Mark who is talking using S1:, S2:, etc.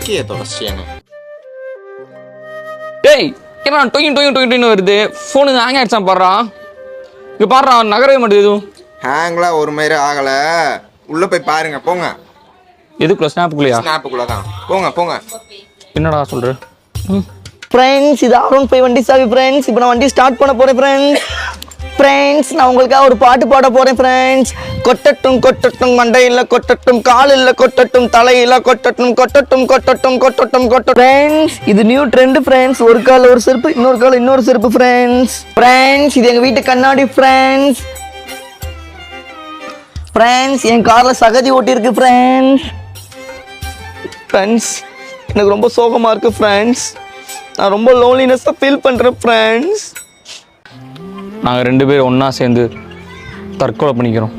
S1: விக்கிய தொடர்ச்சியான
S2: டேய் என்ன டொயின் வருது. ஃபோனு ஹேங் ஆயிடுச்சான் பாடுறா. இங்கே பாடுறா நகரவே மாட்டேது எதுவும்.
S1: ஹேங்லாம் ஒரு மாதிரி ஆகலை. உள்ளே போய் பாருங்க போங்க.
S2: எதுக்குள்ள ஸ்னாப்புக்குள்ளையா?
S1: ஸ்னாப்புக்குள்ளே தான். போங்க போங்க.
S2: என்னடா சொல்கிற?
S3: ஃப்ரெண்ட்ஸ் இது R15 வண்டி சாவி ஃப்ரெண்ட்ஸ். இப்போ நான் வண்டி ஸ்டார்ட் பண்ண போகிறேன் ஃப்ரெண்ட்ஸ். ஃப்ரெண்ட்ஸ் நான் உங்களுக்காக ஒரு பாட்டு பாட போகிறேன் ஃப்ரெண்ட்ஸ். கொட்டட்டும் கொட்டட்டும் மண்டையில் கொட்டட்டும், காலில் கொட்டட்டும், தலையில் கொட்டட்டும், கொட்டட்டும் கொட்டட்டும் கொட்டட்டும் கொட்டட்டும். ஃப்ரெண்ட்ஸ் இது நியூ ட்ரெண்ட் ஃப்ரெண்ட்ஸ். ஒரு கால் ஒரு செருப்பு, இன்னொரு கால் இன்னொரு செருப்பு ஃப்ரெண்ட்ஸ். ஃப்ரெண்ட்ஸ் இது எங்கள் வீட்டு கண்ணாடி ஃப்ரெண்ட்ஸ். ஃப்ரெண்ட்ஸ் என் காரில் சகதி ஓட்டியிருக்கு ஃப்ரெண்ட்ஸ். ஃப்ரெண்ட்ஸ் எனக்கு ரொம்ப சோகமாக இருக்குது ஃப்ரெண்ட்ஸ். நான் ரொம்ப லோன்லினஸாக ஃபீல் பண்ணுறேன் ஃப்ரெண்ட்ஸ்.
S2: நாங்கள் 2 பேரும் ஒன்றா சேர்ந்து தற்கொலை பண்ணிக்கிறோம்.